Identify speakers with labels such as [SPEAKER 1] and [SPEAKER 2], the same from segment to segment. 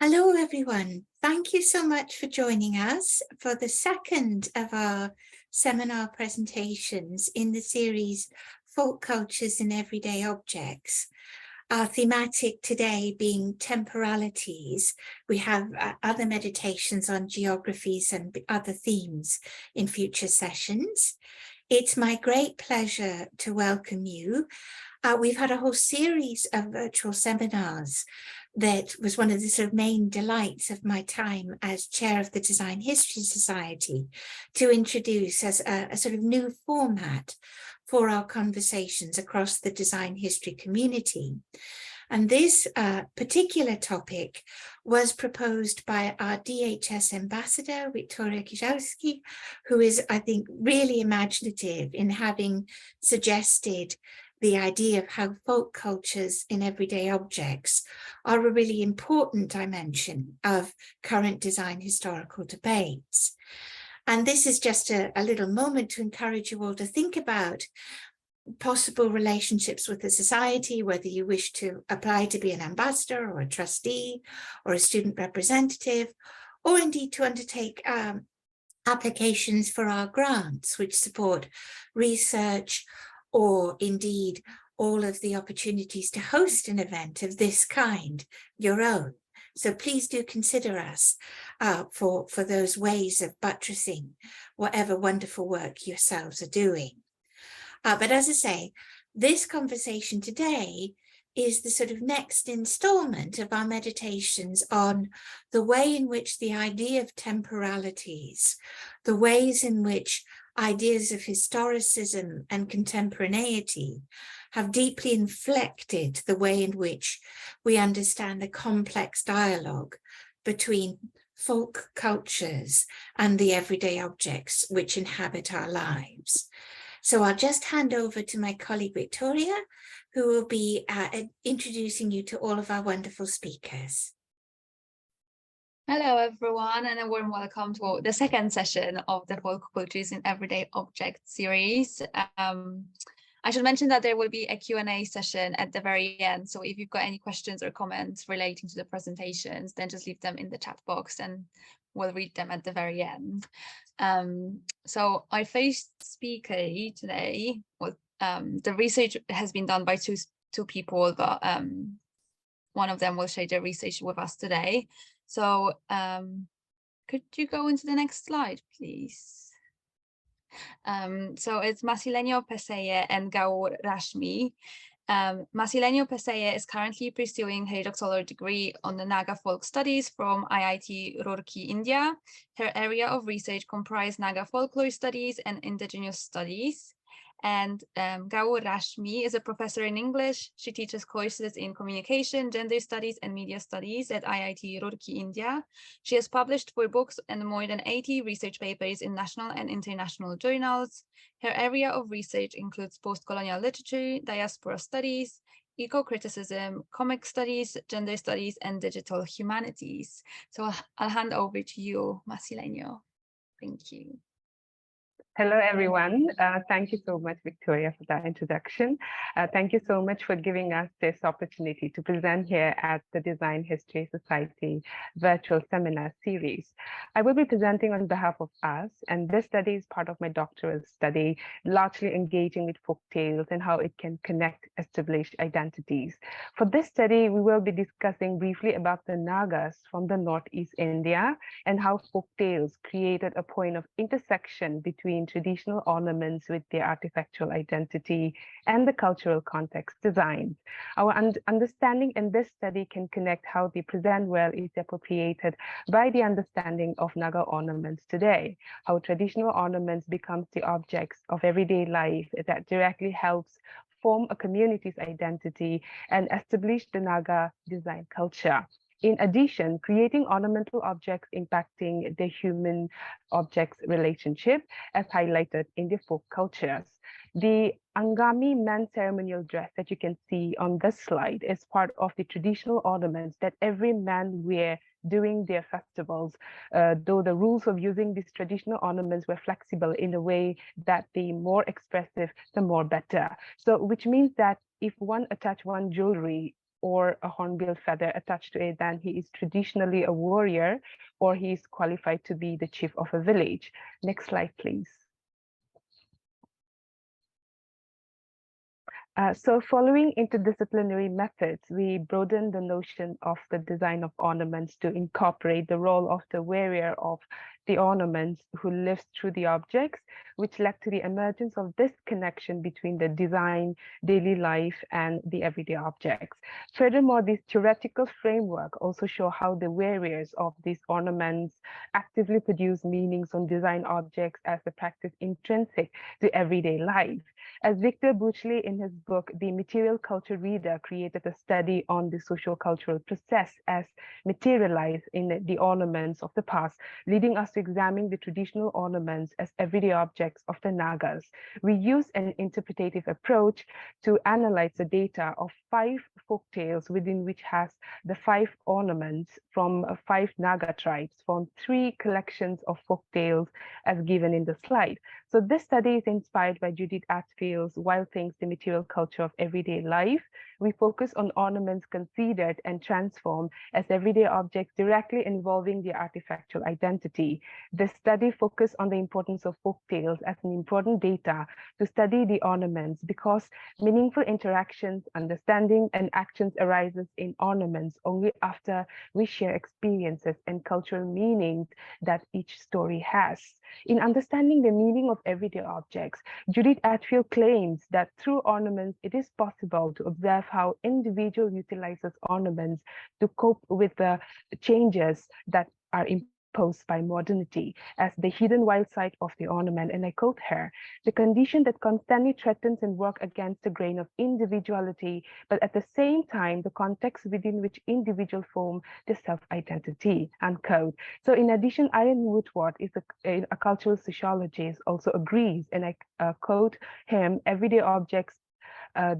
[SPEAKER 1] Hello, everyone. Thank you so much for joining us for the second of our seminar presentations in the series Folk Cultures and Everyday Objects. Our thematic today being temporalities. We have other meditations on geographies and other themes in future sessions. It's my great pleasure to welcome you. We've had a whole series of virtual seminars that was one of the sort of main delights of my time as chair of the Design History Society, to introduce as a sort of new format for our conversations across the design history community. And this particular topic was proposed by our DHS ambassador, Wiktoria Kijowska, who is, I think, really imaginative in having suggested the idea of how folk cultures in everyday objects are a really important dimension of current design historical debates. And this is just a little moment to encourage you all to think about possible relationships with the society, whether you wish to apply to be an ambassador or a trustee or a student representative, or indeed to undertake applications for our grants, which support research, or indeed all of the opportunities to host an event of this kind, your own. So please do consider us for those ways of buttressing whatever wonderful work yourselves are doing. But as I say, this conversation today is the sort of next installment of our meditations on the way in which the idea of temporalities, the ways in which ideas of historicism and contemporaneity have deeply inflected the way in which we understand the complex dialogue between folk cultures and the everyday objects which inhabit our lives. So I'll just hand over to my colleague Wiktoria, who will be introducing you to all of our wonderful speakers.
[SPEAKER 2] Hello, everyone, and a warm welcome to the second session of the Folk Cultures in Everyday Objects series. I should mention that there will be a Q&A session at the very end. So if you've got any questions or comments relating to the presentations, then just leave them in the chat box and we'll read them at the very end. So our first speaker today, well, the research has been done by two people, but one of them will share their research with us today. So could you go into the next slide, please? So it's Masilenio Peseye and Gaur Rashmi. Masilenio Peseye is currently pursuing her doctoral degree on the Naga folk studies from IIT Roorkee, India. Her area of research comprised Naga folklore studies and indigenous studies. And Gaur Rashmi is a professor in English. She teaches courses in communication, gender studies, and media studies at IIT Roorkee, India. She has published 4 books and more than 80 research papers in national and international journals. Her area of research includes post-colonial literature, diaspora studies, eco-criticism, comic studies, gender studies, and digital humanities. So I'll hand over to you, Masilenio. Thank you.
[SPEAKER 3] Hello, everyone. Thank you so much, Wiktoria, for that introduction. Thank you so much for giving us this opportunity to present here at the Design History Society virtual seminar series. I will be presenting on behalf of us, and this study is part of my doctoral study, largely engaging with folk tales and how it can connect established identities. For this study, we will be discussing briefly about the Nagas from the Northeast India and how folk tales created a point of intersection between traditional ornaments with their artifactual identity and the cultural context designed. Our understanding in this study can connect how they present well is appropriated by the understanding of Naga ornaments today, how traditional ornaments becomes the objects of everyday life that directly helps form a community's identity and establish the Naga design culture. In addition, creating ornamental objects impacting the human objects relationship, as highlighted in the folk cultures. The Angami men's ceremonial dress that you can see on this slide is part of the traditional ornaments that every man wear during their festivals, though the rules of using these traditional ornaments were flexible in a way that the more expressive, the more better. So which means that if one attach one jewelry or a hornbill feather attached to it, then he is traditionally a warrior, or he is qualified to be the chief of a village. Next slide, please. So following interdisciplinary methods, we broaden the notion of the design of ornaments to incorporate the role of the wearer of the ornaments who lives through the objects, which led to the emergence of this connection between the design, daily life, and the everyday objects. Furthermore, this theoretical framework also show how the wearers of these ornaments actively produce meanings on design objects as a practice intrinsic to everyday life. As Victor Buchley in his book, The Material Culture Reader, created a study on the socio-cultural process as materialized in the ornaments of the past, leading us to examine the traditional ornaments as everyday objects of the Nagas. We use an interpretative approach to analyze the data of 5 folktales within which has the 5 ornaments from 5 Naga tribes from 3 collections of folktales as given in the slide. So this study is inspired by Judith Atfield's Wild Things, the Material Culture of Everyday Life. We focus on ornaments considered and transformed as everyday objects directly involving their artifactual identity. The study focused on the importance of folktales as an important data to study the ornaments because meaningful interactions, understanding, and actions arises in ornaments only after we share experiences and cultural meanings that each story has. In understanding the meaning of everyday objects, Judith Atfield claims that through ornaments, it is possible to observe how individual utilizes ornaments to cope with the changes that are imposed by modernity as the hidden wild side of the ornament. And I quote her, "The condition that constantly threatens and works against the grain of individuality, but at the same time, the context within which individual form the self-identity," unquote. So in addition, Ian Woodward is a cultural sociologist, also agrees, and I quote him, "Everyday objects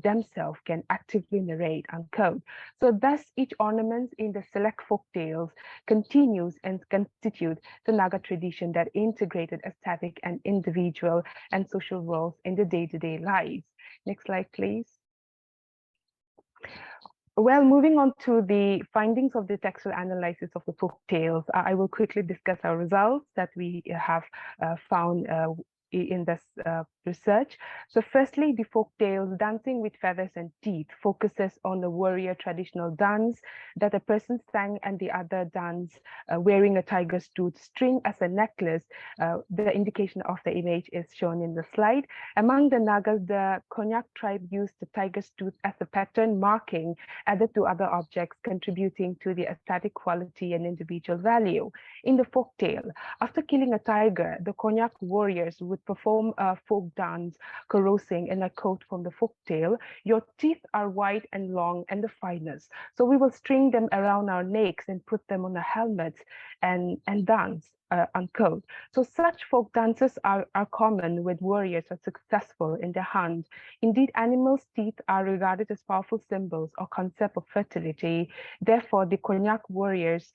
[SPEAKER 3] themselves can actively narrate," unquote. So thus each ornament in the select folktales continues and constitutes the Naga tradition that integrated aesthetic and individual and social roles in the day-to-day lives. Next slide, please. Well, moving on to the findings of the textual analysis of the folktales, I will quickly discuss our results that we have found in this research. So firstly, the folktales Dancing with Feathers and Teeth focuses on the warrior traditional dance that a person sang and the other dance wearing a tiger's tooth string as a necklace. The indication of the image is shown in the slide. Among the Nagas, the Konyak tribe used the tiger's tooth as a pattern marking added to other objects, contributing to the aesthetic quality and individual value. In the folktale, after killing a tiger, the Konyak warriors would perform a folk dance, carousing, and I quote from the folktale, "Your teeth are white and long and the finest, so we will string them around our necks and put them on our helmets and dance," unquote. So such folk dances are common when warriors are successful in their hunt. Indeed, animals' teeth are regarded as powerful symbols or concept of fertility. Therefore, the Konyak warriors'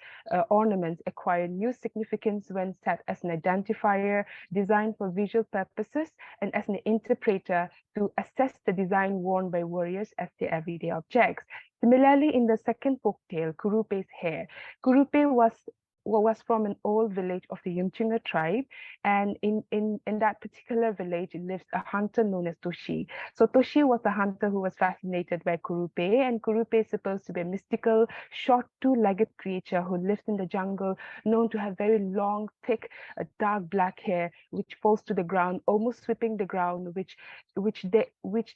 [SPEAKER 3] ornaments acquire new significance when set as an identifier, designed for visual purposes, and as an interpreter to assess the design worn by warriors as their everyday objects. Similarly, in the second folktale, Kurupe's hair, Kurupe was from an old village of the Yumchinga tribe, and in that particular village lives a hunter known as Toshi. So Toshi was a hunter who was fascinated by Kurupe, and Kurupe is supposed to be a mystical, short, two-legged creature who lives in the jungle, known to have very long, thick, dark black hair, which falls to the ground, almost sweeping the ground, which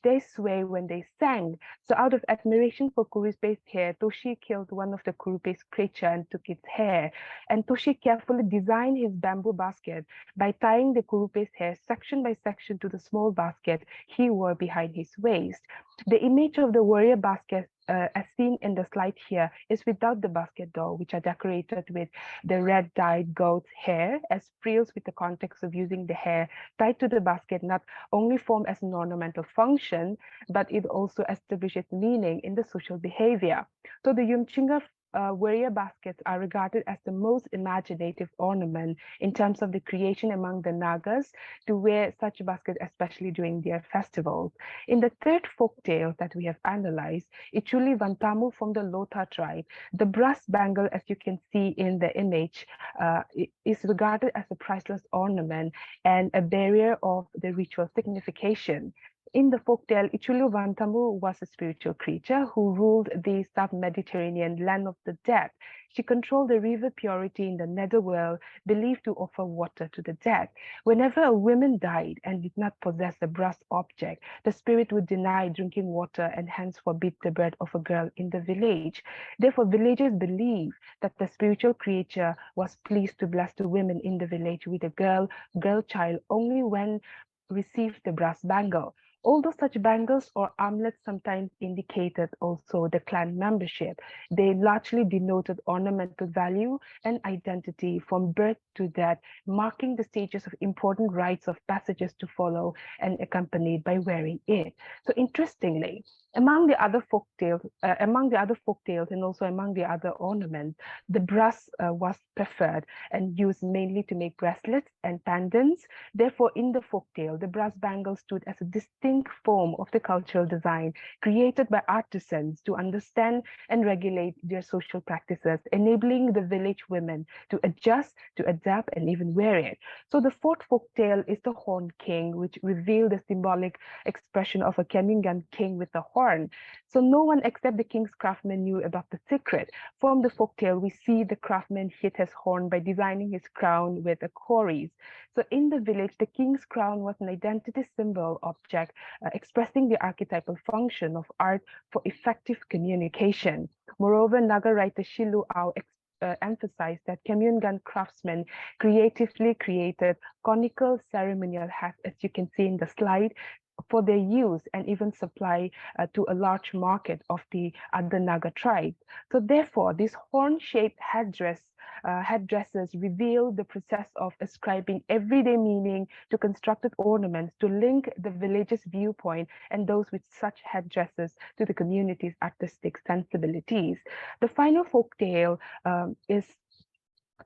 [SPEAKER 3] they sway when they sang. So out of admiration for Kurupe's hair, Toshi killed one of the Kurupe's creature and took its hair. And Toshi carefully designed his bamboo basket by tying the Kurupe's hair section by section to the small basket he wore behind his waist. The image of the warrior basket as seen in the slide here is without the basket door, which are decorated with the red dyed goat's hair as frills, with the context of using the hair tied to the basket not only form as an ornamental function, but it also establishes meaning in the social behavior. So the Yumchinga warrior baskets are regarded as the most imaginative ornament in terms of the creation among the Nagas to wear such baskets, especially during their festivals. In the third folktale that we have analyzed, Ichuli Vantamu from the Lotha tribe, the brass bangle, as you can see in the image, is regarded as a priceless ornament and a barrier of the ritual signification. In the folktale, Ichulu Vantamu was a spiritual creature who ruled the sub-Mediterranean land of the dead. She controlled the river Purity in the netherworld, believed to offer water to the dead. Whenever a woman died and did not possess a brass object, the spirit would deny drinking water and hence forbid the birth of a girl in the village. Therefore, villagers believed that the spiritual creature was pleased to bless the women in the village with a girl child only when received the brass bangle. Although such bangles or armlets sometimes indicated also the clan membership, they largely denoted ornamental value and identity from birth to death, marking the stages of important rites of passages to follow and accompanied by wearing it. So interestingly, among the other folktales and also among the other ornaments, the brass was preferred and used mainly to make bracelets and pendants. Therefore, in the folktale, the brass bangle stood as a distinct form of the cultural design created by artisans to understand and regulate their social practices, enabling the village women to adjust, to adapt, and even wear it. So the fourth folktale is the Horned King, which revealed the symbolic expression of a Kemingan king with a horn. So no one except the king's craftsman knew about the secret. From the folktale, we see the craftsman hit his horn by designing his crown with a chorus. So in the village, the king's crown was an identity symbol object expressing the archetypal function of art for effective communication. Moreover, Naga writer Shilu Ao emphasized that Kemungan craftsmen creatively created conical ceremonial hats, as you can see in the slide, for their use and even supply to a large market of the other Naga tribes. So therefore, these horn-shaped headdresses reveal the process of ascribing everyday meaning to constructed ornaments to link the village's viewpoint and those with such headdresses to the community's artistic sensibilities. The final folktale is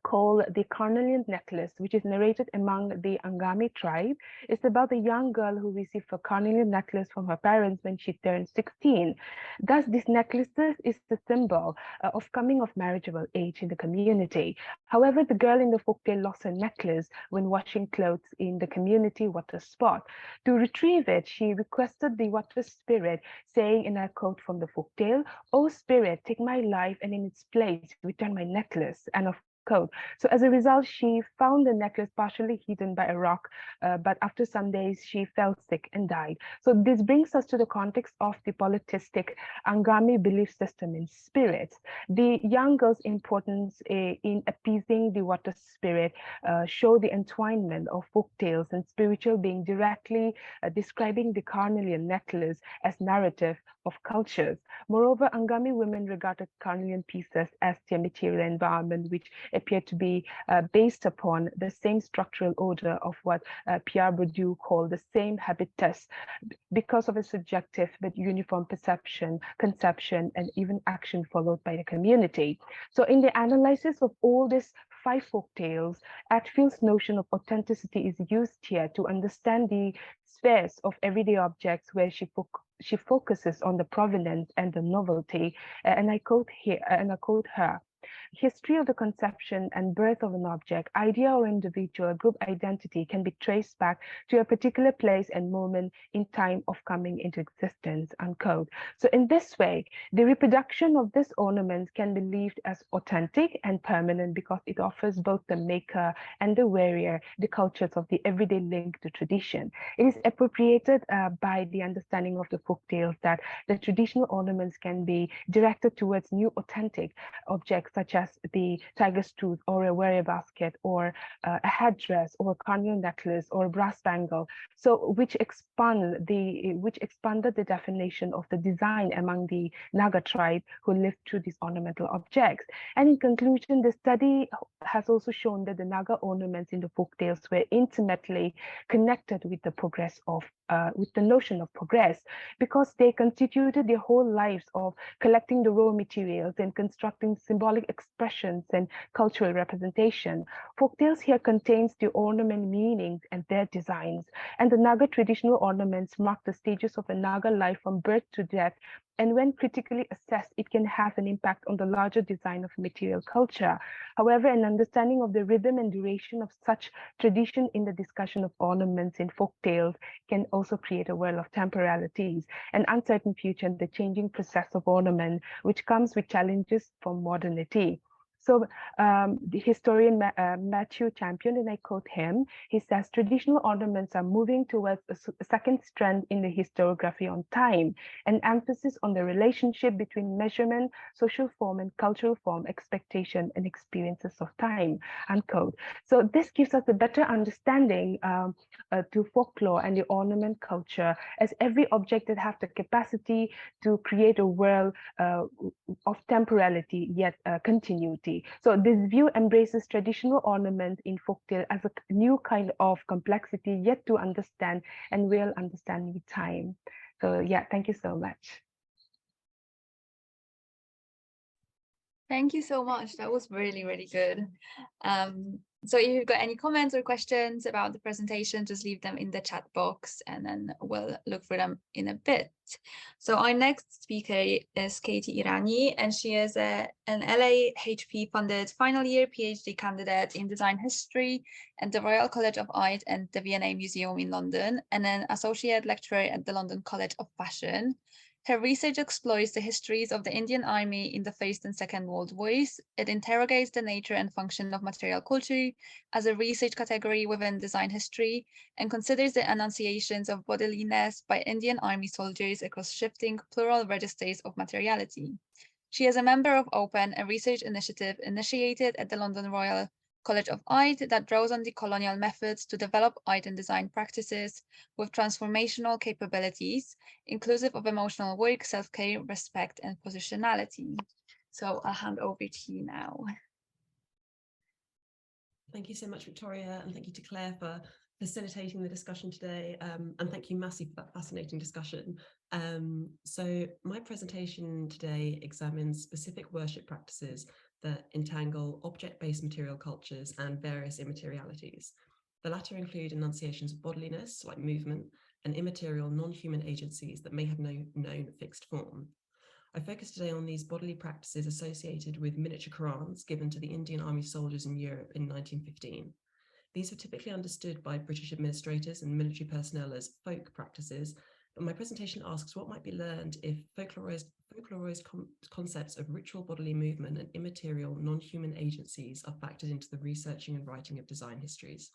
[SPEAKER 3] called the Carnelian Necklace, which is narrated among the Angami tribe. It's about a young girl who received a carnelian necklace from her parents when she turned 16. Thus, this necklace is the symbol of coming of marriageable age in the community. However, the girl in the folktale lost her necklace when washing clothes in the community water spot. To retrieve it, she requested the water spirit, saying in a quote from the folktale, "O spirit, take my life and in its place return my necklace," and of code. So as a result, she found the necklace partially hidden by a rock, but after some days, she fell sick and died. So this brings us to the context of the polytheistic Angami belief system in spirits. The young girl's importance in appeasing the water spirit show the entwinement of folk tales and spiritual being directly describing the carnelian necklace as narrative of cultures. Moreover, Angami women regarded carnelian pieces as their material environment, which appeared to be based upon the same structural order of what Pierre Bourdieu called the same habitus, because of a subjective but uniform perception, conception, and even action followed by the community. So in the analysis of all these 5 folk tales, Atfield's notion of authenticity is used here to understand the spheres of everyday objects where she focuses on the provenance and the novelty. And I quote her. History of the conception and birth of an object, idea or individual, group identity can be traced back to a particular place and moment in time of coming into existence, unquote. So in this way, the reproduction of this ornament can be believed as authentic and permanent because it offers both the maker and the wearer the cultures of the everyday link to tradition. It is appropriated by the understanding of the folk tales that the traditional ornaments can be directed towards new authentic objects such as as the tiger's tooth or a warrior basket or a headdress or a carnival necklace or a brass bangle. So which expanded the definition of the design among the Naga tribe who lived through these ornamental objects. And in conclusion, the study has also shown that the Naga ornaments in the folktales were intimately connected with the progress of with the notion of progress, because they constituted their whole lives of collecting the raw materials and constructing symbolic expressions and cultural representation. Folktales here contains the ornament meanings and their designs, and the Naga traditional ornaments mark the stages of a Naga life from birth to death. And when critically assessed, it can have an impact on the larger design of material culture. However, an understanding of the rhythm and duration of such tradition in the discussion of ornaments in folktales can also create a world of temporalities, an uncertain future, and the changing process of ornament, which comes with challenges from modernity. So the historian Matthew Champion, and I quote him, he says, traditional ornaments are moving towards a second strand in the historiography on time, an emphasis on the relationship between measurement, social form, and cultural form, expectation, and experiences of time, unquote. So this gives us a better understanding to folklore and the ornament culture as every object that has the capacity to create a world of temporality yet continuity. So this view embraces traditional ornament in folktale as a new kind of complexity yet to understand and will understand with time. So yeah, thank you so much.
[SPEAKER 2] Thank you so much. That was really, really good. So if you've got any comments or questions about the presentation, just leave them in the chat box and then we'll look for them in a bit. So our next speaker is Katie Irani, and she is an LAHP funded final year PhD candidate in design history at the Royal College of Art and the V&A Museum in London, and an associate lecturer at the London College of Fashion. Her research explores the histories of the Indian Army in the First and Second World Wars. It interrogates the nature and function of material culture as a research category within design history, and considers the enunciations of bodiliness by Indian Army soldiers across shifting plural registers of materiality. She is a member of OPEN, a research initiative initiated at the London Royal College of Art that draws on the colonial methods to develop art and design practices with transformational capabilities, inclusive of emotional work, self-care, respect, and positionality. So I'll hand over to you now.
[SPEAKER 4] Thank you so much, Wiktoria, and thank you to Claire for facilitating the discussion today, and thank you, Massey, for that fascinating discussion. So my presentation today examines specific worship practices that entangle object-based material cultures and various immaterialities. The latter include enunciations of bodiliness, like movement, and immaterial non-human agencies that may have no known fixed form. I focus today on these bodily practices associated with miniature Qurans given to the Indian Army soldiers in Europe in 1915. These were typically understood by British administrators and military personnel as folk practices, but my presentation asks what might be learned if folklorized concepts of ritual bodily movement and immaterial non-human agencies are factored into the researching and writing of design histories.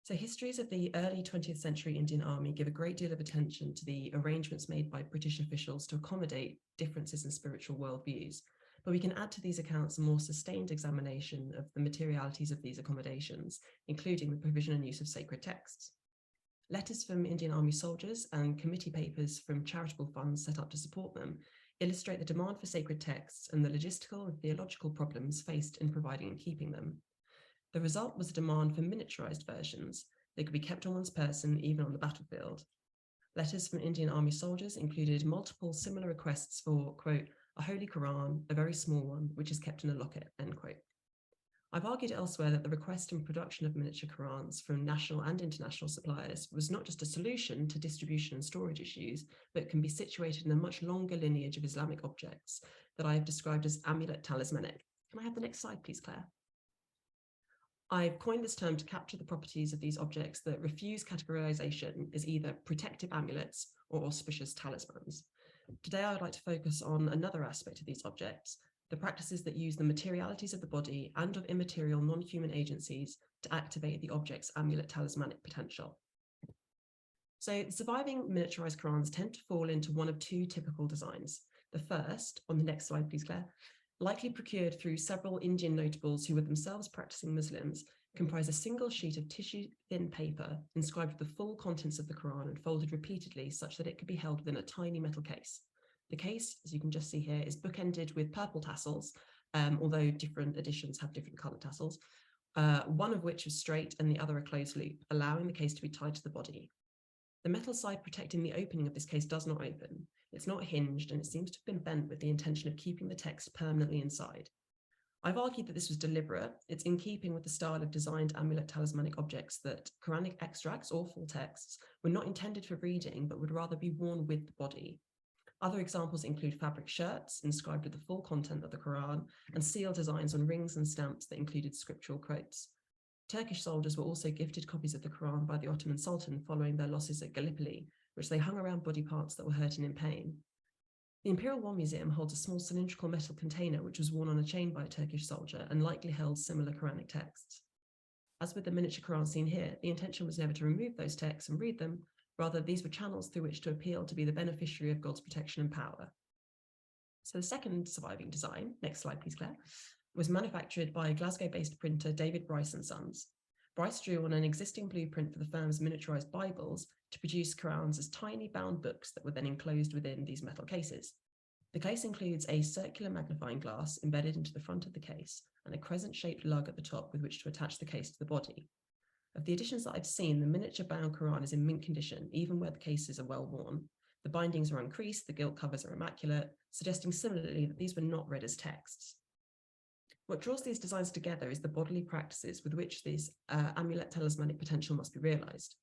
[SPEAKER 4] So histories of the early 20th century Indian Army give a great deal of attention to the arrangements made by British officials to accommodate differences in spiritual worldviews. But we can add to these accounts a more sustained examination of the materialities of these accommodations, including the provision and use of sacred texts. Letters from Indian Army soldiers and committee papers from charitable funds set up to support them illustrate the demand for sacred texts and the logistical and theological problems faced in providing and keeping them. The result was a demand for miniaturized versions that could be kept on one's person even on the battlefield. Letters from Indian Army soldiers included multiple similar requests for, quote, a holy Quran, a very small one, which is kept in a locket, end quote. I've argued elsewhere that the request and production of miniature Qurans from national and international suppliers was not just a solution to distribution and storage issues, but can be situated in a much longer lineage of Islamic objects that I have described as amulet talismanic. Can I have the next slide, please, Claire? I've coined this term to capture the properties of these objects that refuse categorization as either protective amulets or auspicious talismans. Today, I would like to focus on another aspect of these objects, the practices that use the materialities of the body and of immaterial non-human agencies to activate the object's amulet talismanic potential. So the surviving miniaturized Qurans tend to fall into one of two typical designs. The first, on the next slide, please, Claire, likely procured through several Indian notables who were themselves practicing Muslims, comprise a single sheet of tissue-thin paper inscribed with the full contents of the Quran and folded repeatedly such that it could be held within a tiny metal case. The case, as you can just see here, is bookended with purple tassels, although different editions have different coloured tassels, one of which is straight and the other a closed loop, allowing the case to be tied to the body. The metal side protecting the opening of this case does not open. It's not hinged, and it seems to have been bent with the intention of keeping the text permanently inside. I've argued that this was deliberate. It's in keeping with the style of designed amulet talismanic objects that Quranic extracts or full texts were not intended for reading, but would rather be worn with the body. Other examples include fabric shirts inscribed with the full content of the Quran and seal designs on rings and stamps that included scriptural quotes. Turkish soldiers were also gifted copies of the Quran by the Ottoman Sultan following their losses at Gallipoli, which they hung around body parts that were hurting in pain. The Imperial War Museum holds a small cylindrical metal container which was worn on a chain by a Turkish soldier and likely held similar Quranic texts. As with the miniature Quran seen here, the intention was never to remove those texts and read them. Rather, these were channels through which to appeal to be the beneficiary of God's protection and power. So the second surviving design, next slide please Claire, was manufactured by Glasgow-based printer David Bryce & Sons. Bryce drew on an existing blueprint for the firm's miniaturized Bibles to produce Qurans as tiny bound books that were then enclosed within these metal cases. The case includes a circular magnifying glass embedded into the front of the case and a crescent-shaped lug at the top with which to attach the case to the body. Of the editions that I've seen, the miniature bound Quran is in mint condition, even where the cases are well worn. The bindings are uncreased, the gilt covers are immaculate, suggesting similarly that these were not read as texts. What draws these designs together is the bodily practices with which this amulet talismanic potential must be realized.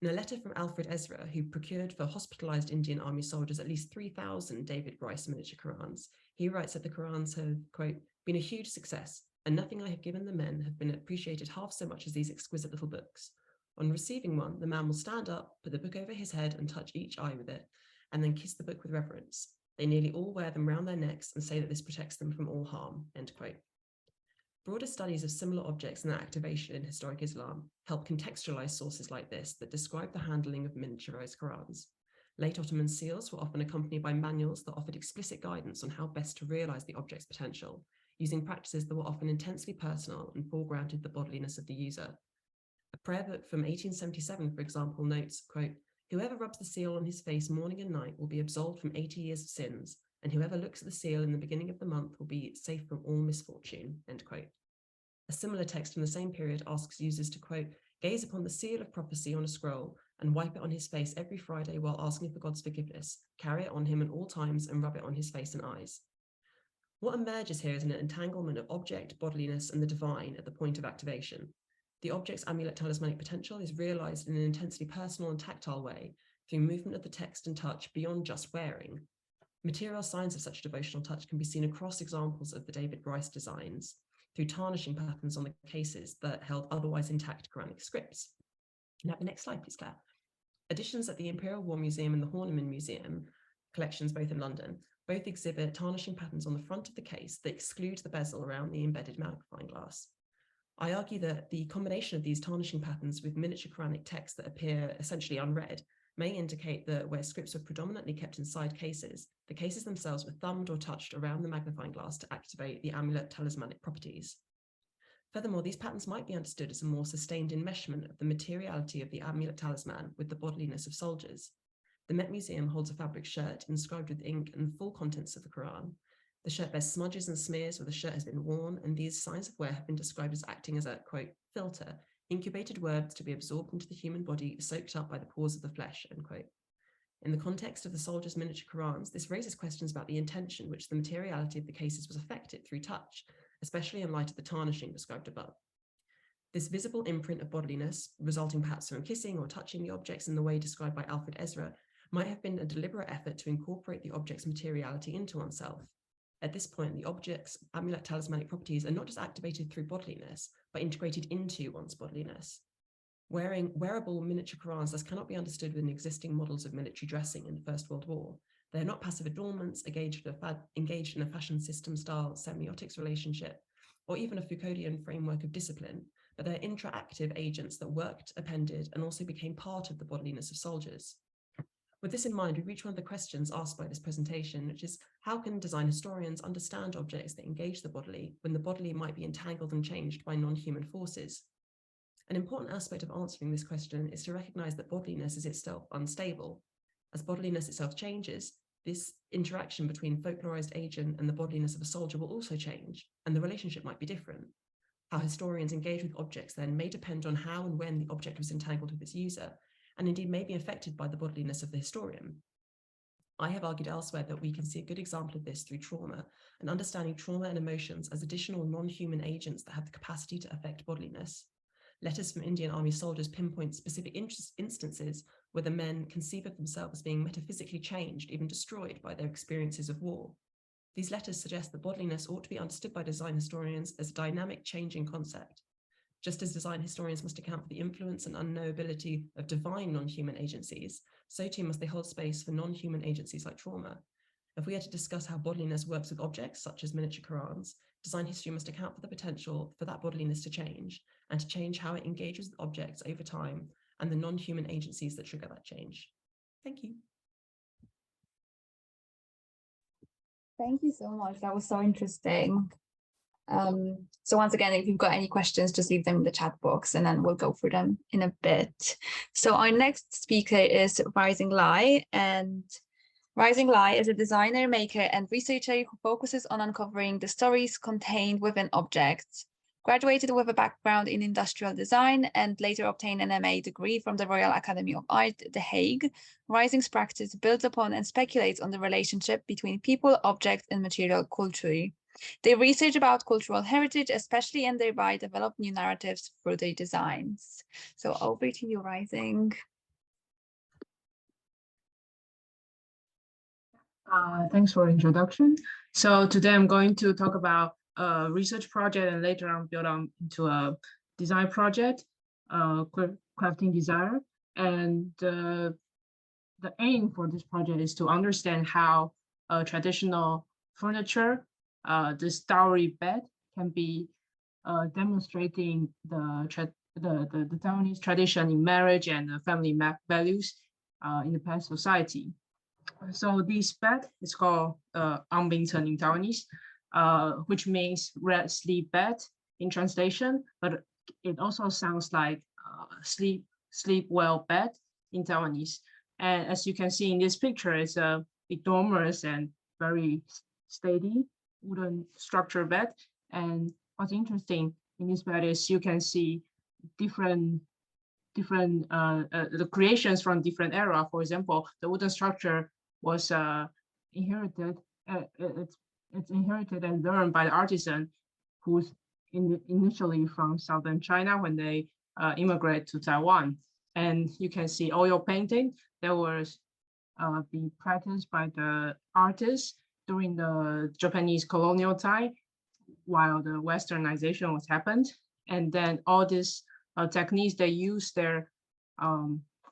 [SPEAKER 4] In a letter from Alfred Ezra, who procured for hospitalized Indian army soldiers at least 3,000 David Bryce miniature Qurans, he writes that the Qurans have, quote, been a huge success, and nothing I have given the men have been appreciated half so much as these exquisite little books. On receiving one, the man will stand up, put the book over his head and touch each eye with it, and then kiss the book with reverence. They nearly all wear them round their necks and say that this protects them from all harm, end quote. Broader studies of similar objects and their activation in historic Islam help contextualize sources like this that describe the handling of miniaturized Qurans. Late Ottoman seals were often accompanied by manuals that offered explicit guidance on how best to realize the object's potential, using practices that were often intensely personal and foregrounded the bodiliness of the user. A prayer book from 1877, for example, notes, quote, whoever rubs the seal on his face morning and night will be absolved from 80 years of sins, and whoever looks at the seal in the beginning of the month will be safe from all misfortune, end quote. A similar text from the same period asks users to, quote, gaze upon the seal of prophecy on a scroll and wipe it on his face every Friday while asking for God's forgiveness, carry it on him at all times and rub it on his face and eyes. What emerges here is an entanglement of object, bodiliness, and the divine at the point of activation. The object's amulet talismanic potential is realized in an intensely personal and tactile way through movement of the text and touch beyond just wearing. Material signs of such devotional touch can be seen across examples of the David Bryce designs through tarnishing patterns on the cases that held otherwise intact Quranic scripts. Now, the next slide, please, Claire. Editions at the Imperial War Museum and the Horniman Museum, collections both in London, both exhibit tarnishing patterns on the front of the case that exclude the bezel around the embedded magnifying glass. I argue that the combination of these tarnishing patterns with miniature Quranic texts that appear essentially unread may indicate that where scripts were predominantly kept inside cases, the cases themselves were thumbed or touched around the magnifying glass to activate the amulet talismanic properties. Furthermore, these patterns might be understood as a more sustained enmeshment of the materiality of the amulet talisman with the bodiliness of soldiers. The Met Museum holds a fabric shirt inscribed with ink and the full contents of the Quran. The shirt bears smudges and smears where the shirt has been worn, and these signs of wear have been described as acting as a, quote, filter, incubated words to be absorbed into the human body, soaked up by the pores of the flesh, end quote. In the context of the soldiers' miniature Qurans, this raises questions about the intention which the materiality of the cases was affected through touch, especially in light of the tarnishing described above. This visible imprint of bodiliness, resulting perhaps from kissing or touching the objects in the way described by Alfred Ezra, might have been a deliberate effort to incorporate the object's materiality into oneself. At this point, the object's amulet talismanic properties are not just activated through bodiliness, but integrated into one's bodiliness. Wearing wearable miniature Qurans thus cannot be understood within existing models of military dressing in the First World War. They are not passive adornments engaged in a fashion system style semiotics relationship, or even a Foucauldian framework of discipline, but they're interactive agents that worked, appended, and also became part of the bodiliness of soldiers. With this in mind, we reach one of the questions asked by this presentation, which is, how can design historians understand objects that engage the bodily when the bodily might be entangled and changed by non-human forces? An important aspect of answering this question is to recognize that bodiliness is itself unstable. As bodiliness itself changes, this interaction between folklorized agent and the bodiliness of a soldier will also change, and the relationship might be different. How historians engage with objects then may depend on how and when the object was entangled with its user, and indeed may be affected by the bodiliness of the historian. I have argued elsewhere that we can see a good example of this through trauma, and understanding trauma and emotions as additional non-human agents that have the capacity to affect bodiliness. Letters from Indian Army soldiers pinpoint specific instances where the men conceive of themselves as being metaphysically changed, even destroyed by their experiences of war. These letters suggest that bodiliness ought to be understood by design historians as a dynamic, changing concept. Just as design historians must account for the influence and unknowability of divine non-human agencies, so too must they hold space for non-human agencies like trauma. If we are to discuss how bodiliness works with objects such as miniature Qurans, design history must account for the potential for that bodiliness to change, and to change how it engages with objects over time and the non-human agencies that trigger that change. Thank you.
[SPEAKER 2] Thank you so much. That was so interesting. So once again, if you've got any questions, just leave them in the chat box and then we'll go through them in a bit. So our next speaker is Rising Lai, and Rising Lai is a designer, maker, and researcher who focuses on uncovering the stories contained within objects. Graduated with a background in industrial design and later obtained an MA degree from the Royal Academy of Art, The Hague, Rising's practice builds upon and speculates on the relationship between people, object, and material culture. They research about cultural heritage, especially, and thereby develop new narratives through their designs. So over to you, Rising.
[SPEAKER 5] Thanks for the introduction. So today I'm going to talk about a research project and later on build on into a design project, crafting desire. And the aim for this project is to understand how traditional furniture, this dowry bed, can be demonstrating the Taiwanese tradition in marriage and family values in the past society. So this bed is called Anbingchen in Taiwanese, which means red sleep bed in translation, but it also sounds like sleep well bed in Taiwanese. And as you can see in this picture, it's a enormous and very steady wooden structure bed. And what's interesting in this bed is you can see different the creations from different era. For example, the wooden structure was inherited. It's inherited and learned by the artisan who's initially from southern China when they immigrate to Taiwan. And you can see oil painting that was being practiced by the artists during the Japanese colonial time while the westernization was happened. And then all these techniques they use, their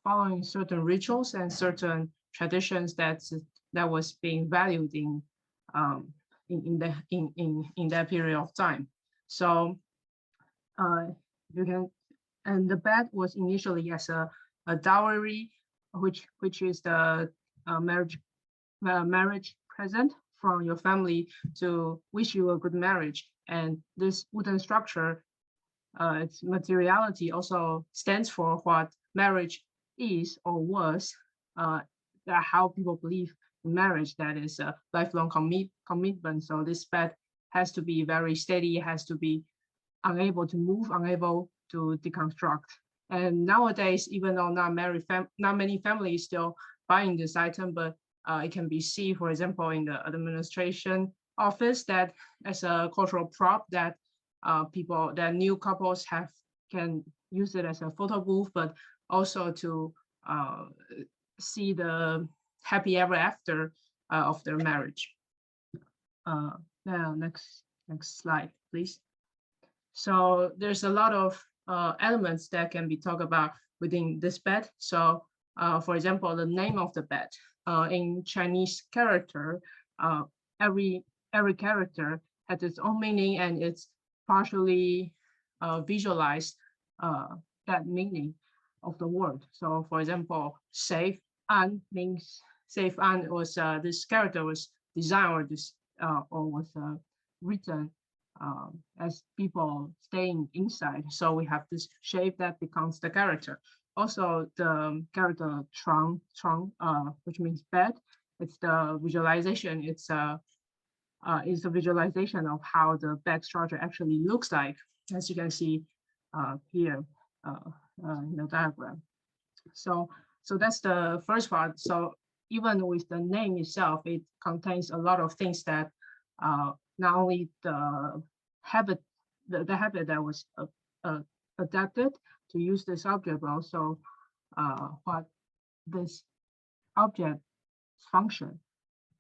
[SPEAKER 5] following certain rituals and certain traditions that was being valued in that period of time. So you can, and the bed was initially as a dowry, which is the marriage present from your family to wish you a good marriage. And this wooden structure, its materiality also stands for what marriage is or was, that how people believe in marriage, that is a lifelong commitment. So this bed has to be very steady, has to be unable to move, unable to deconstruct. And nowadays, even though not many families still buying this item, but it can be seen, for example, in the administration office, that as a cultural prop that new couples can use it as a photo booth, but also to see the happy ever after of their marriage. Now, next slide, please. So there's a lot of elements that can be talked about within this bed. So, for example, the name of the bed in Chinese character, every character has its own meaning, and it's partially visualized that meaning of the word. So, for example, safe, an means safe an was this character was designed or was written as people staying inside. So we have this shape that becomes the character. Also, the character Trang, which means bed. It's the visualization. It's the visualization of how the bed structure actually looks like, as you can see here in the diagram. So that's the first part. So even with the name itself, it contains a lot of things that not only the habit that was adapted to use this object, but also what this object function.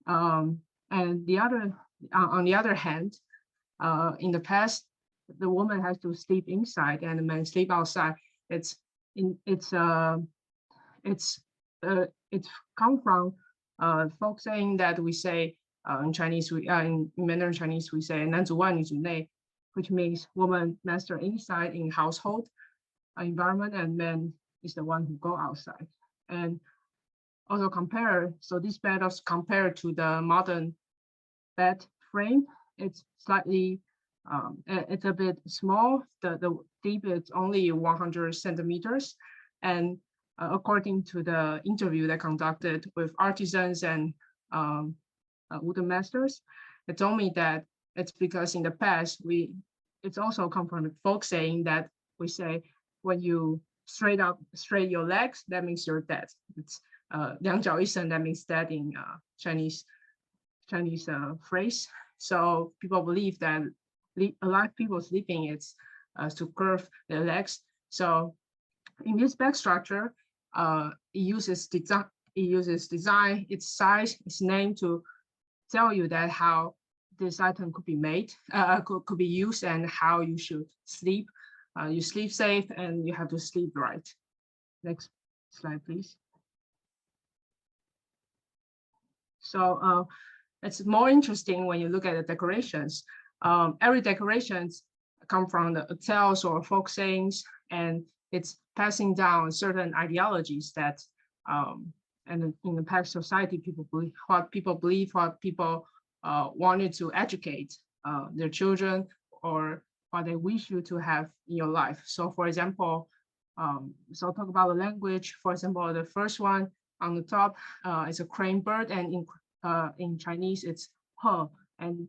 [SPEAKER 5] And on the other hand, in the past, the woman has to sleep inside and the man sleep outside. It's come from folk saying that we say in Chinese, in Mandarin Chinese, we say 男主外女主内, which means woman master inside in household environment and man is the one who go outside. And also so this bed is compared to the modern bed frame. It's slightly, it's a bit small. The deep is only 100 centimeters. And according to the interview that conducted with artisans and wooden masters, it told me that it's because in the past, it's also come from the folk saying that we say, when you straight your legs, that means you're dead. It's 两脚一伸, that means dead in Chinese phrase. So people believe that a lot of people sleeping is to curve their legs. So in this back structure, it uses design, its size, its name to tell you that how this item could be made, could be used, and how you should sleep. You sleep safe and you have to sleep right. Next slide, please. So it's more interesting when you look at the decorations. Every decorations come from the tales or folk sayings, and it's passing down certain ideologies that and in the past society, people believe, what people wanted to educate their children, or what they wish you to have in your life. So for example, so I'll talk about the language. For example, the first one on the top is a crane bird, and in Chinese it's he, and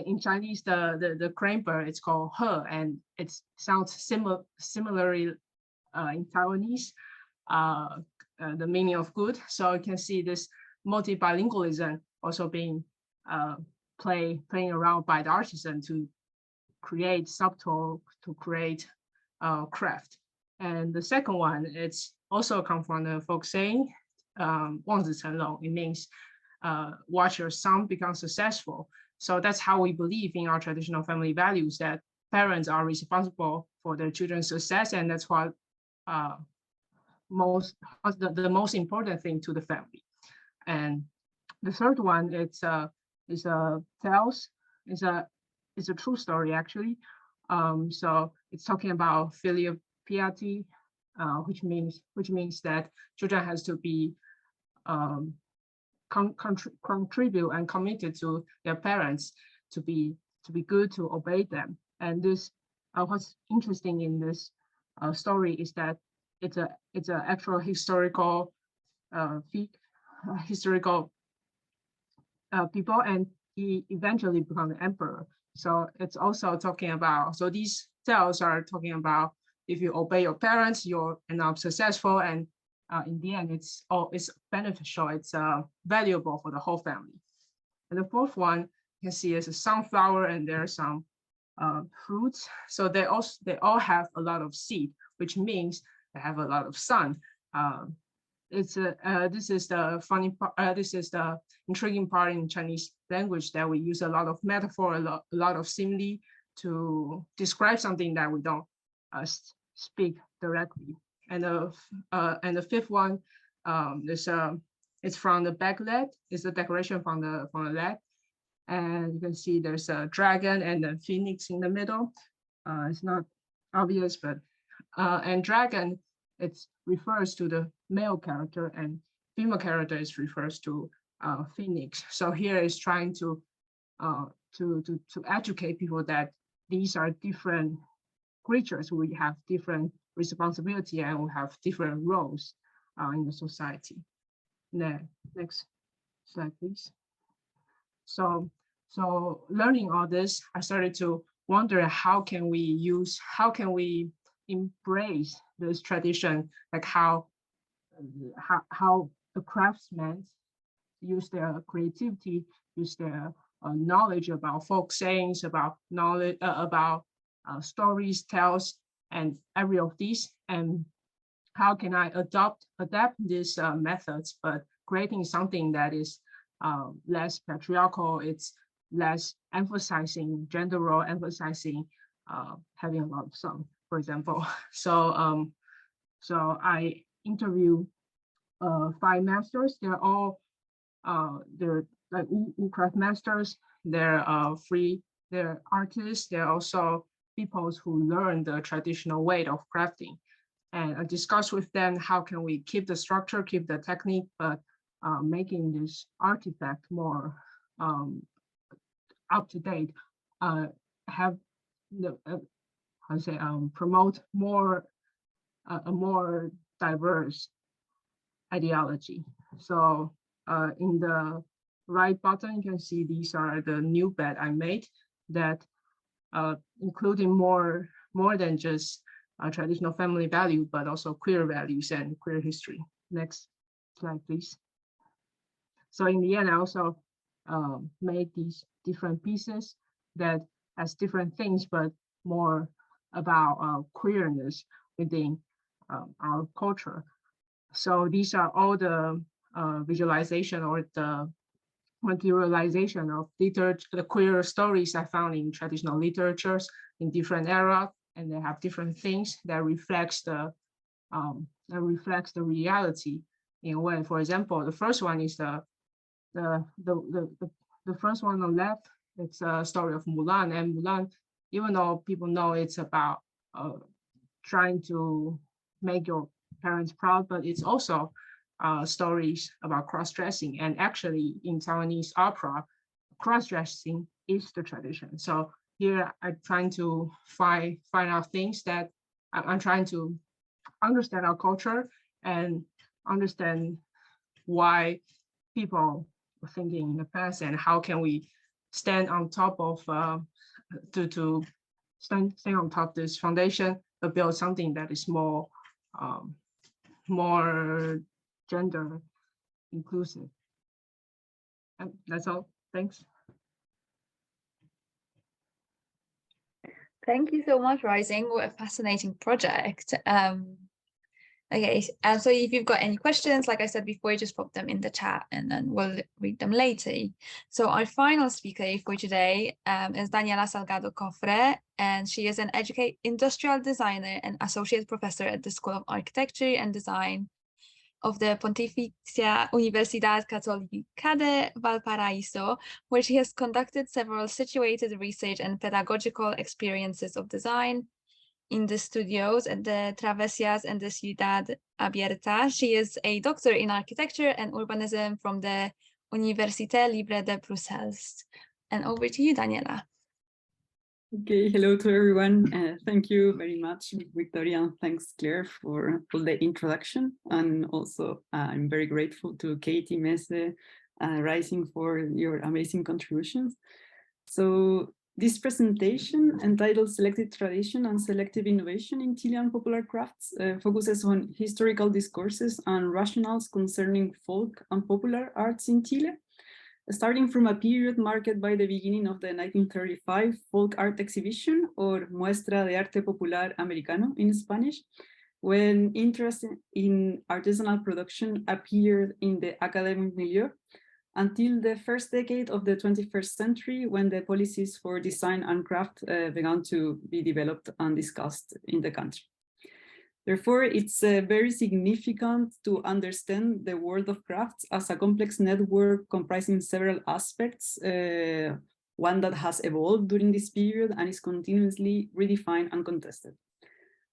[SPEAKER 5] in Chinese the crane bird it's called he, and it sounds similarly in Taiwanese, the meaning of good. So you can see this multi-bilingualism also being playing around by the artisan to create subtle, to create craft. And the second one, it's also come from the folk saying, 望子成龙. It means watch your son become successful. So that's how we believe in our traditional family values, that parents are responsible for their children's success, and that's what the most important thing to the family. And the third one, is a tales. It's a true story actually. So it's talking about filial piety, which means that children has to be contribute and committed to their parents, to be good, to obey them. And this what's interesting in this story is that it's an actual historical people, and he eventually become an emperor. So it's also talking about, so these tales are talking about if you obey your parents, you'll end up successful, and in the end, it's beneficial, it's valuable for the whole family. And the fourth one you can see is a sunflower, and there are some fruits. So they all have a lot of seed, which means they have a lot of sun. This is the funny part. This is the intriguing part in Chinese language, that we use a lot of metaphor, a lot of simile to describe something that we don't speak directly. And the fifth one, it's from the back leg. It's a decoration from the leg, and you can see there's a dragon and a phoenix in the middle. It's not obvious, but and dragon, it refers to the male character, and female character is refers to phoenix. So here is trying to educate people that these are different creatures. We have different responsibility and we have different roles in the society. Next slide, please. So learning all this, I started to wonder how can we embrace this tradition, like how the craftsmen use their creativity, use their knowledge about folk sayings, about knowledge about stories, tales, and every of these, and how can I adapt these methods, but creating something that is less patriarchal, it's less emphasizing gender role, emphasizing having a lot of song, for example. So I interviewed 5 masters. They're all they're like woodcraft masters. They're they're artists. They're also people who learn the traditional way of crafting. And I discussed with them how can we keep the structure, keep the technique, but making this artifact more up to date, have the promote more a more diverse ideology. So in the right bottom, you can see these are the new bed I made that including more than just traditional family value, but also queer values and queer history. Next slide, please. So in the end, I also made these different pieces that has different things, but more about queerness within our culture. So these are all the visualization or the materialization of the queer stories I found in traditional literatures in different eras, and they have different things that reflects the reality in a way. For example, the first one is the first one on the left. It's a story of Mulan, and Mulan, even though people know it's about trying to make your parents proud, but it's also stories about cross-dressing. And actually, in Taiwanese opera, cross-dressing is the tradition. So here I'm trying to find out things that I'm trying to understand our culture and understand why people were thinking in the past, and how can we stand on top of to stand on top of this foundation, but build something that is more more gender inclusive. And that's all. Thanks.
[SPEAKER 2] Thank you so much, Rising. What a fascinating project. Okay, so if you've got any questions, like I said before, just pop them in the chat and then we'll read them later. So our final speaker for today is Daniela Salgado Cofre, and she is an industrial designer and associate professor at the School of Architecture and Design of the Pontificia Universidad Católica de Valparaíso, where she has conducted several situated research and pedagogical experiences of design in the studios at the Travesias and the Ciudad Abierta. She is a doctor in architecture and urbanism from the Université Libre de Brussels. And over to you, Daniela.
[SPEAKER 6] Okay, hello to everyone. Thank you very much, Wiktoria, and thanks, Claire, for the introduction. And also, I'm very grateful to Katie Messe Rising for your amazing contributions. So this presentation, entitled Selected Tradition and Selective Innovation in Chilean Popular Crafts, focuses on historical discourses and rationales concerning folk and popular arts in Chile, starting from a period marked by the beginning of the 1935 folk art exhibition, or Muestra de Arte Popular Americano in Spanish, when interest in artisanal production appeared in the academic milieu, until the first decade of the 21st century, when the policies for design and craft began to be developed and discussed in the country. Therefore, it's very significant to understand the world of crafts as a complex network comprising several aspects, one that has evolved during this period and is continuously redefined and contested.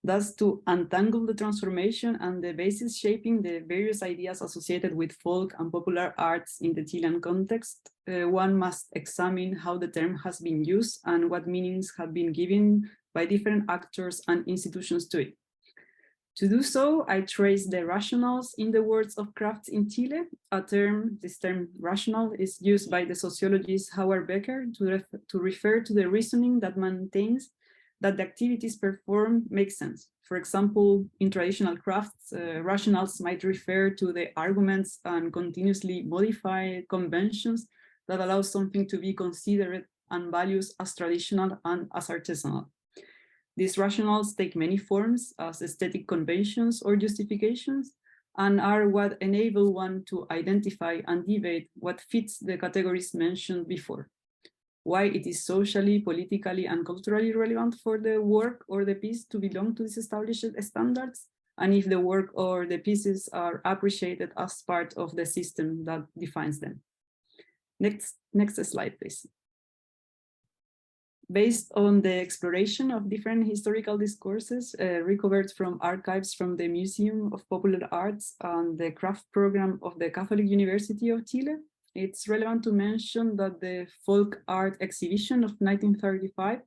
[SPEAKER 6] thus to untangle the transformation and the basis shaping the various ideas associated with folk and popular arts in the Chilean context, one must examine how the term has been used and what meanings have been given by different actors and institutions to it. To do so, I trace the rationals in the words of crafts in Chile. This term rational is used by the sociologist Howard Becker to refer to the reasoning that maintains that the activities performed make sense. For example, in traditional crafts, rationals might refer to the arguments and continuously modified conventions that allow something to be considered and valued as traditional and as artisanal. These rationals take many forms as aesthetic conventions or justifications, and are what enable one to identify and debate what fits the categories mentioned before, why it is socially, politically, and culturally relevant for the work or the piece to belong to these established standards, and if the work or the pieces are appreciated as part of the system that defines them. Next slide, please. Based on the exploration of different historical discourses recovered from archives from the Museum of Popular Arts and the craft program of the Catholic University of Chile, it's relevant to mention that the folk art exhibition of 1935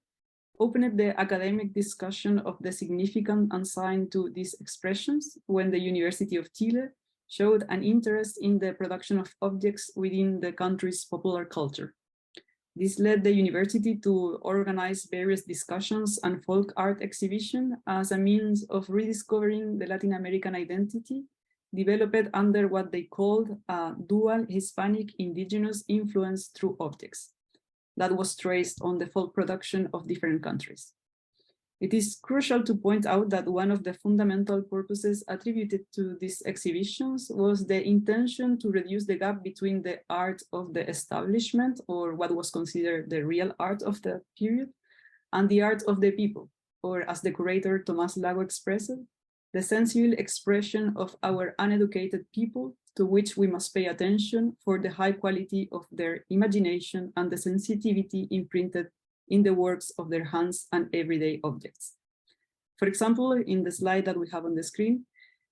[SPEAKER 6] opened the academic discussion of the significance assigned to these expressions when the University of Chile showed an interest in the production of objects within the country's popular culture. This led the university to organize various discussions and folk art exhibition as a means of rediscovering the Latin American identity developed under what they called a dual Hispanic indigenous influence through objects that was traced on the folk production of different countries. It is crucial to point out that one of the fundamental purposes attributed to these exhibitions was the intention to reduce the gap between the art of the establishment, or what was considered the real art of the period, and the art of the people, or as the curator Tomás Lago expressed it, the sensible expression of our uneducated people, to which we must pay attention for the high quality of their imagination and the sensitivity imprinted in the works of their hands and everyday objects. For example, in the slide that we have on the screen,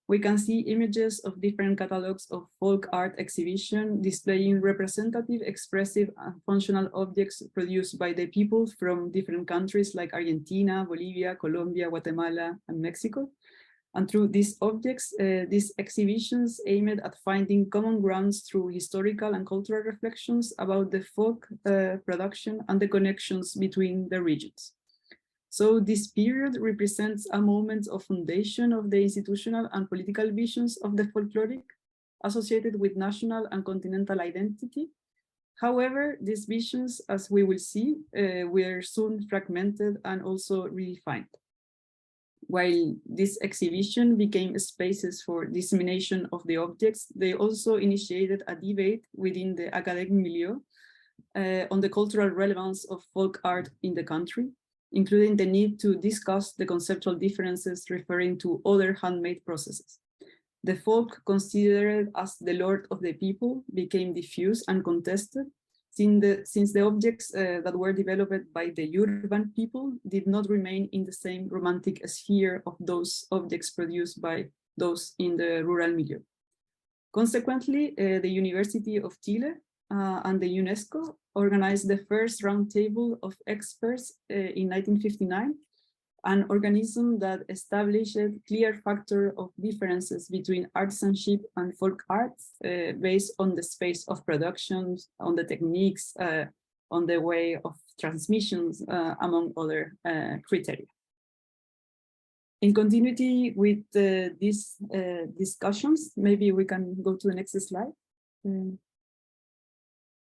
[SPEAKER 6] we can see images of different catalogs of folk art exhibition displaying representative, expressive, and functional objects produced by the people from different countries like Argentina, Bolivia, Colombia, Guatemala, and Mexico. And through these objects, these exhibitions aimed at finding common grounds through historical and cultural reflections about the folk production and the connections between the regions. So this period represents a moment of foundation of the institutional and political visions of the folkloric associated with national and continental identity. However, these visions, as we will see, were soon fragmented and also redefined. While this exhibition became spaces for dissemination of the objects, they also initiated a debate within the academic milieu on the cultural relevance of folk art in the country, including the need to discuss the conceptual differences referring to other handmade processes. The folk, considered as the lord of the people, became diffuse and contested, since the objects that were developed by the urban people did not remain in the same romantic sphere of those objects produced by those in the rural milieu. Consequently, the University of Chile and the UNESCO organized the first roundtable of experts in 1959, an organism that established a clear factor of differences between artisanship and folk arts based on the space of production, on the techniques, on the way of transmissions, among other criteria. In continuity with these discussions, maybe we can go to the next slide.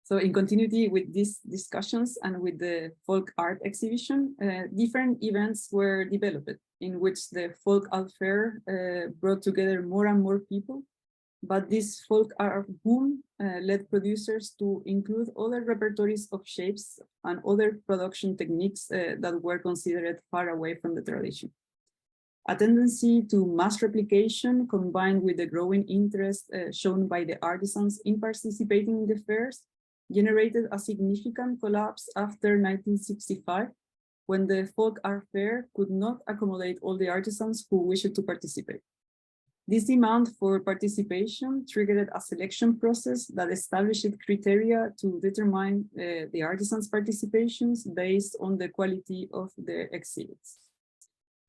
[SPEAKER 6] So in continuity with these discussions and with the folk art exhibition, different events were developed in which the folk art fair brought together more and more people. But this folk art boom led producers to include other repertories of shapes and other production techniques that were considered far away from the tradition. A tendency to mass replication combined with the growing interest shown by the artisans in participating in the fairs generated a significant collapse after 1965, when the folk art fair could not accommodate all the artisans who wished to participate. This demand for participation triggered a selection process that established criteria to determine the artisans' participations based on the quality of their exhibits.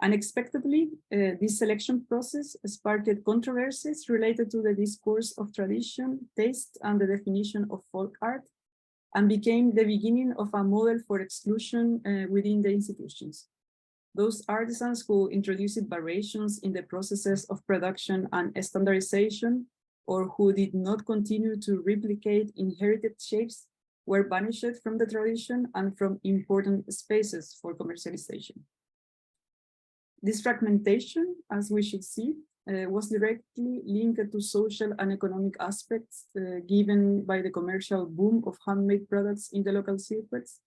[SPEAKER 6] Unexpectedly, this selection process sparked controversies related to the discourse of tradition, taste, and the definition of folk art, and became the beginning of a model for exclusion within the institutions. Those artisans who introduced variations in the processes of production and standardization, or who did not continue to replicate inherited shapes, were banished from the tradition and from important spaces for commercialization. This fragmentation, as we should see, was directly linked to social and economic aspects given by the commercial boom of handmade products in the local circuits,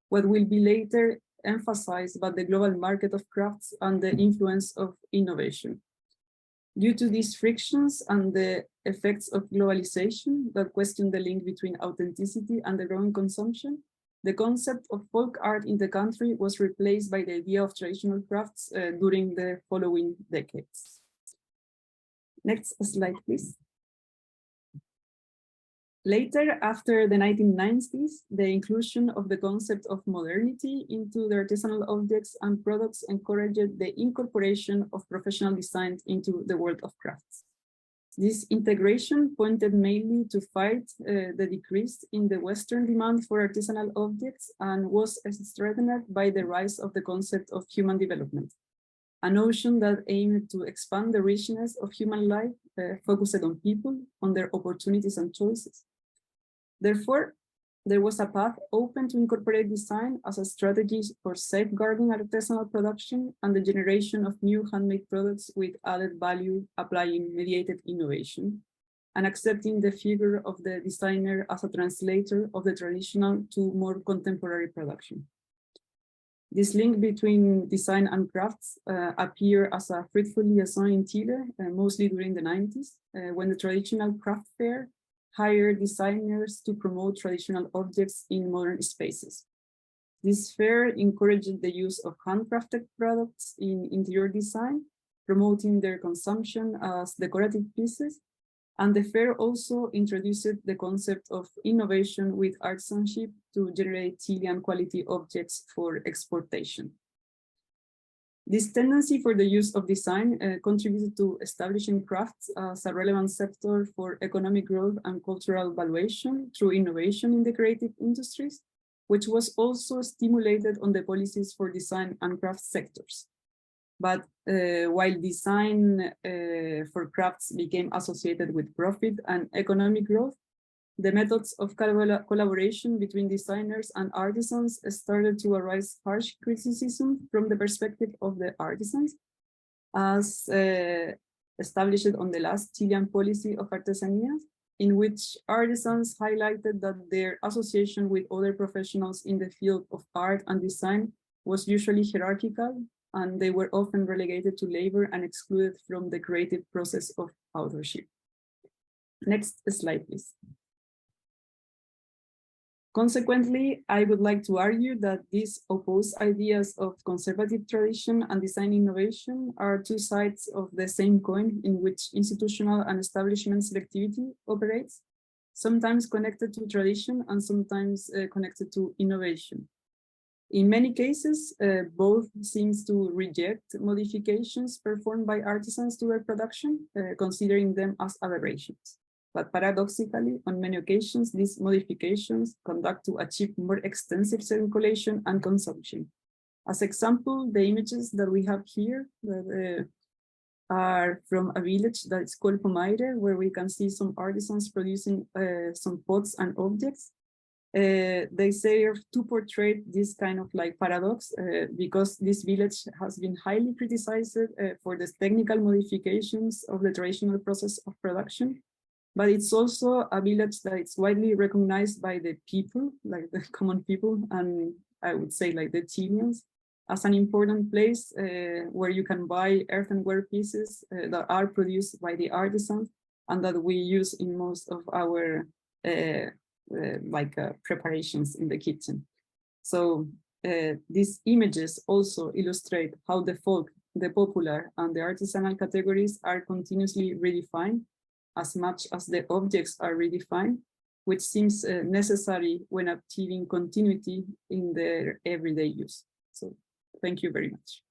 [SPEAKER 6] what will be later emphasized by the global market of crafts and the influence of innovation. Due to these frictions and the effects of globalization that question the link between authenticity and the growing consumption, the concept of folk art in the country was replaced by the idea of traditional crafts during the following decades. Next slide, please. Later, after the 1990s, the inclusion of the concept of modernity into the artisanal objects and products encouraged the incorporation of professional design into the world of crafts. This integration pointed mainly to fight the decrease in the Western demand for artisanal objects and was strengthened by the rise of the concept of human development, a notion that aimed to expand the richness of human life, focused on people, on their opportunities and choices. Therefore, there was a path open to incorporate design as a strategy for safeguarding artisanal production and the generation of new handmade products with added value, applying mediated innovation, and accepting the figure of the designer as a translator of the traditional to more contemporary production. This link between design and crafts appeared as a fruitful liaison in Chile, mostly during the 90s, when the traditional craft fair hired designers to promote traditional objects in modern spaces. This fair encouraged the use of handcrafted products in interior design, promoting their consumption as decorative pieces, and the fair also introduced the concept of innovation with artisanship to generate Chilean quality objects for exportation. This tendency for the use of design contributed to establishing crafts as a relevant sector for economic growth and cultural valuation through innovation in the creative industries, which was also stimulated on the policies for design and craft sectors. But while design for crafts became associated with profit and economic growth, the methods of collaboration between designers and artisans started to arise harsh criticism from the perspective of the artisans, as established on the last Chilean policy of artesania, in which artisans highlighted that their association with other professionals in the field of art and design was usually hierarchical, and they were often relegated to labor and excluded from the creative process of authorship. Next slide, please. Consequently, I would like to argue that these opposed ideas of conservative tradition and design innovation are two sides of the same coin in which institutional and establishment selectivity operates, sometimes connected to tradition and sometimes connected to innovation. In many cases, both seems to reject modifications performed by artisans to their production, considering them as aberrations. But paradoxically, on many occasions, these modifications conduct to achieve more extensive circulation and consumption. As example, the images that we have here that, are from a village that is called Homage, where we can see some artisans producing some pots and objects. They serve to portray this kind of like paradox because this village has been highly criticized for the technical modifications of the traditional process of production. But it's also a village that is widely recognized by the people, like the common people, and I would say like the Chileans, as an important place where you can buy earthenware pieces that are produced by the artisans and that we use in most of our preparations in the kitchen. So these images also illustrate how the folk, the popular, and the artisanal categories are continuously redefined as much as the objects are redefined, which seems necessary when achieving continuity in their everyday use. So thank you very much.